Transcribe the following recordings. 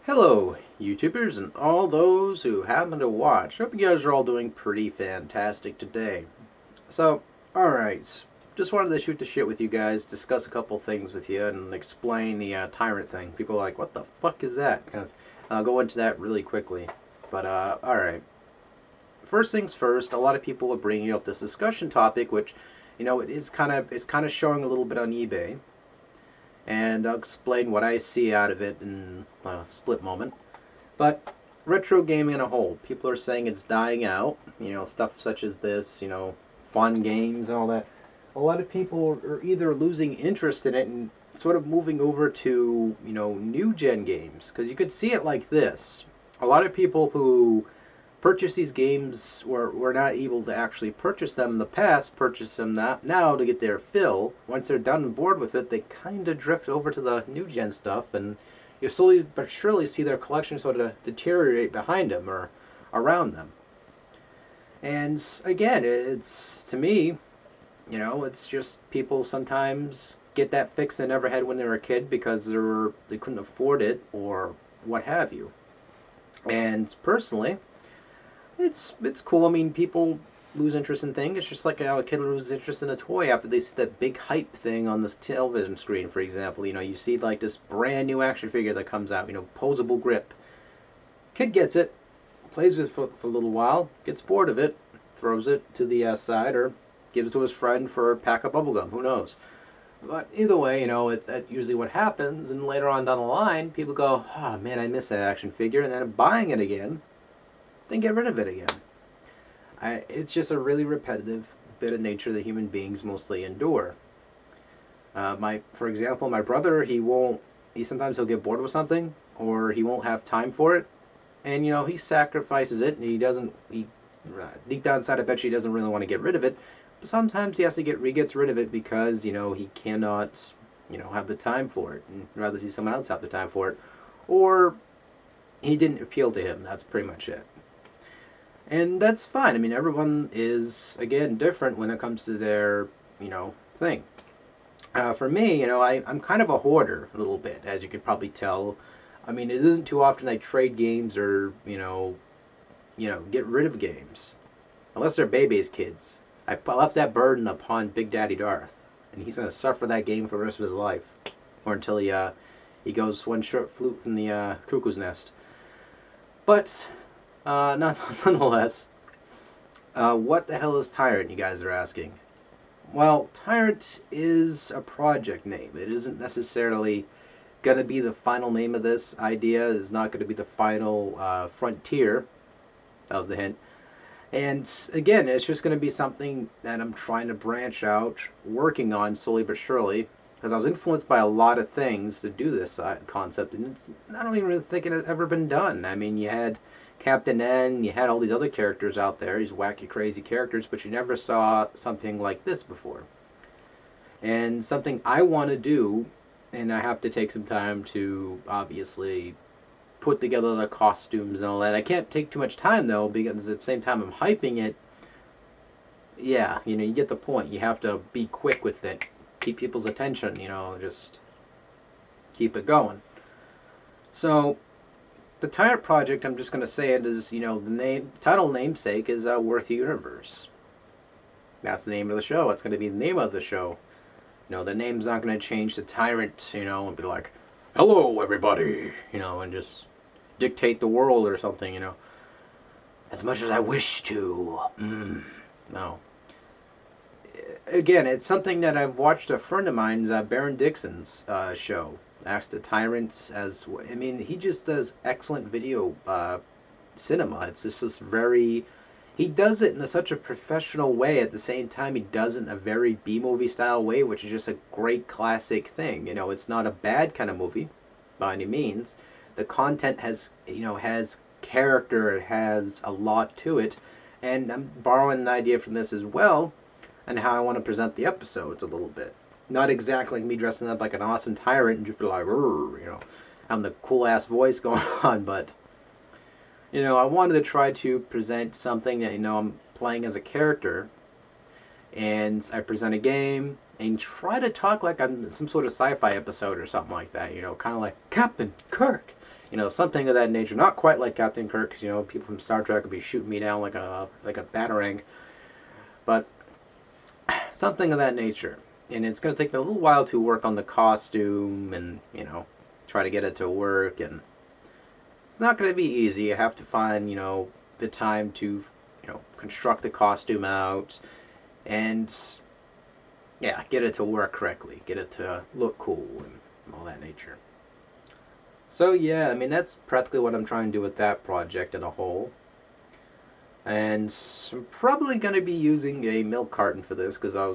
Hello, YouTubers and all those who happen to watch. Hope you guys are all doing pretty fantastic today. So, alright, just wanted to shoot the shit with you guys, discuss a couple things with you, and explain the Tyrant thing. People are like, what the fuck is that? Kind of go into that really quickly. But, alright. First things first, a lot of people are bringing up this discussion topic, which, it's kind of showing a little bit on eBay, and I'll explain what I see out of it in a split moment. But retro gaming in a whole, people are saying it's dying out. Stuff such as this, fun games and all that. A lot of people are either losing interest in it and sort of moving over to, new gen games. Because you could see it like this. A lot of people who purchase these games were not able to actually purchase them in the past, purchase them now to get their fill. Once they're done and bored with it, they kind of drift over to the new gen stuff, and you slowly but surely see their collection sort of deteriorate behind them or around them. And again, it's, to me, it's just people sometimes get that fix they never had when they were a kid because they couldn't afford it or what have you. And personally, it's cool. I mean, people lose interest in things. It's just like how a kid loses interest in a toy after they see that big hype thing on this television screen, for example. You see like this brand new action figure that comes out, posable grip. Kid gets it, plays with it for a little while, gets bored of it, throws it to the side, or gives it to his friend for a pack of bubblegum. Who knows? But either way, that's usually what happens. And later on down the line, people go, oh man, I miss that action figure, and then buying it again, then get rid of it again. It's just a really repetitive bit of nature that human beings mostly endure. For example, my brother, sometimes he'll get bored with something, or he won't have time for it, and he sacrifices it, and deep down inside, I bet you he doesn't really want to get rid of it, but sometimes he gets rid of it because, he cannot, have the time for it, and rather see someone else have the time for it, or he didn't appeal to him. That's pretty much it. And that's fine. I mean, everyone is, again, different when it comes to their, thing. For me, I'm kind of a hoarder a little bit, as you could probably tell. I mean, it isn't too often I trade games or, get rid of games. Unless they're baby's kids. I left that burden upon Big Daddy Darth. And he's going to suffer that game for the rest of his life. Or until he goes one short flute in the cuckoo's nest. But nonetheless, what the hell is Tyrant, you guys are asking? Well, Tyrant is a project name. It isn't necessarily going to be the final name of this idea. It's not going to be the final frontier. That was the hint. And again, it's just going to be something that I'm trying to branch out, working on slowly but surely. Because I was influenced by a lot of things to do this concept. And I don't even really think it has ever been done. I mean, you had Captain N, you had all these other characters out there, these wacky, crazy characters, but you never saw something like this before. And something I want to do, and I have to take some time to obviously put together the costumes and all that. I can't take too much time though, because at the same time I'm hyping it. Yeah, you get the point. You have to be quick with it, keep people's attention, just keep it going. So the Tyrant project, I'm just going to say it is, the title namesake is Worth Universe. That's the name of the show. That's going to be the name of the show. The name's not going to change to Tyrant, and be like, hello everybody, and just dictate the world or something, as much as I wish to. No. Again, it's something that I've watched a friend of mine's, Baron Dixon's show. Asked the Tyrant he just does excellent video cinema. It's just this he does it in such a professional way. At the same time, he does it in a very B-movie style way, which is just a great classic thing. It's not a bad kind of movie by any means. The content has character, it has a lot to it, and I'm borrowing an idea from this as well, and how I want to present the episodes a little bit. Not exactly like me dressing up like an awesome tyrant and just be like, having the cool ass voice going on, but I wanted to try to present something that I'm playing as a character, and I present a game and try to talk like I'm some sort of sci-fi episode or something like that. Kind of like Captain Kirk, You know, something of that nature. Not quite like Captain Kirk, because, you know, people from Star Trek would be shooting me down like a batarang. But something of that nature. And it's going to take me a little while to work on the costume and, you know, try to get it to work. And it's not going to be easy. I have to find, you know, the time to, you know, construct the costume out and, yeah, get it to work correctly. Get it to look cool and all that nature. So, yeah, I mean, that's practically what I'm trying to do with that project in a whole. And I'm probably going to be using a milk carton for this, because I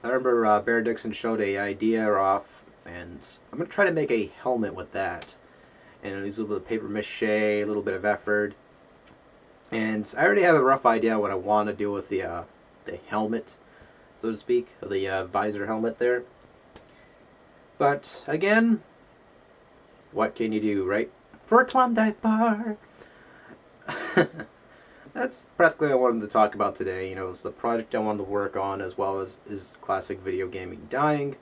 remember Bear Dixon showed a idea off, and I'm going to try to make a helmet with that. And use a little bit of paper mache, a little bit of effort. And I already have a rough idea what I want to do with the helmet, so to speak, or the visor helmet there. But, again, what can you do, right? For a Klondike bar! That's practically what I wanted to talk about today. You know, it's the project I wanted to work on, as well as is classic video gaming dying.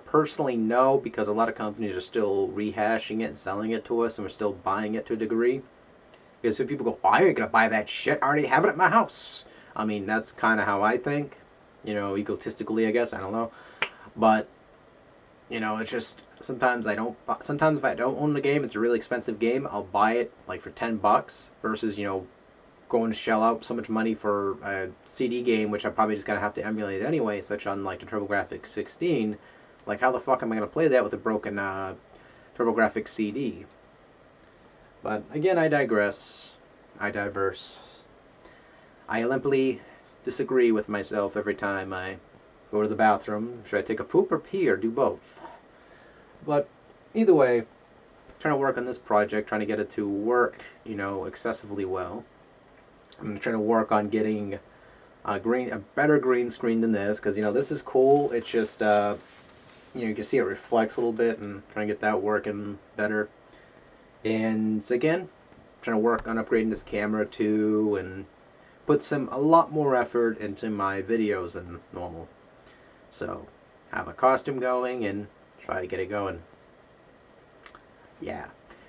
Personally, no, because a lot of companies are still rehashing it and selling it to us, and we're still buying it to a degree. Because if people go, why are you going to buy that shit? I already have it at my house. I mean, that's kind of how I think. You know, egotistically, I guess. I don't know. But, you know, it's just, sometimes if I don't own the game, it's a really expensive game, I'll buy it, like, for $10 versus, you know, going to shell out so much money for a CD game, which I'm probably just going to have to emulate anyway, such on, like, the TurboGrafx 16. Like, how the fuck am I going to play that with a broken TurboGrafx CD? But, again, I digress. I diverse. I limply disagree with myself every time I go to the bathroom. Should I take a poop or pee or do both? But, either way, I'm trying to work on this project, trying to get it to work, you know, excessively well. I'm trying to work on getting a better green screen than this, because, you know, this is cool. It's just, you know, you can see it reflects a little bit, and trying to get that working better. And again, trying to work on upgrading this camera too, and put a lot more effort into my videos than normal. So, have a costume going and try to get it going. Yeah.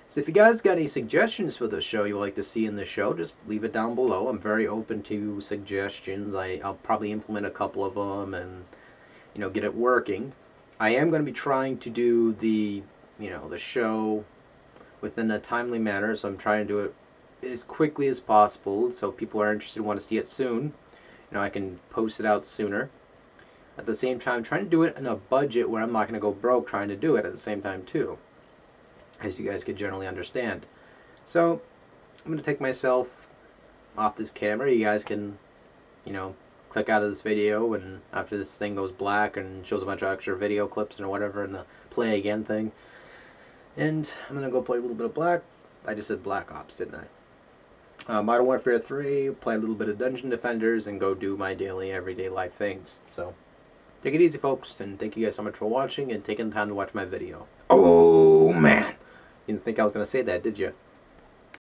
So if you guys got any suggestions for the show you'd like to see in the show, just leave it down below. I'm very open to suggestions. I'll probably implement a couple of them and, you know, get it working. I am going to be trying to do the show within a timely manner, so I'm trying to do it as quickly as possible, so if people are interested and want to see it soon, you know, I can post it out sooner. At the same time, trying to do it in a budget where I'm not going to go broke trying to do it at the same time too, as you guys can generally understand. So I'm going to take myself off this camera. You guys can, you know, click out of this video, and after this thing goes black and shows a bunch of extra video clips and whatever, and the play again thing. And I'm going to go play a little bit of I just said Black Ops, didn't I? Modern Warfare 3, play a little bit of Dungeon Defenders, and go do my daily, everyday life things. So, take it easy, folks, and thank you guys so much for watching and taking the time to watch my video. Oh, man! You didn't think I was going to say that, did you?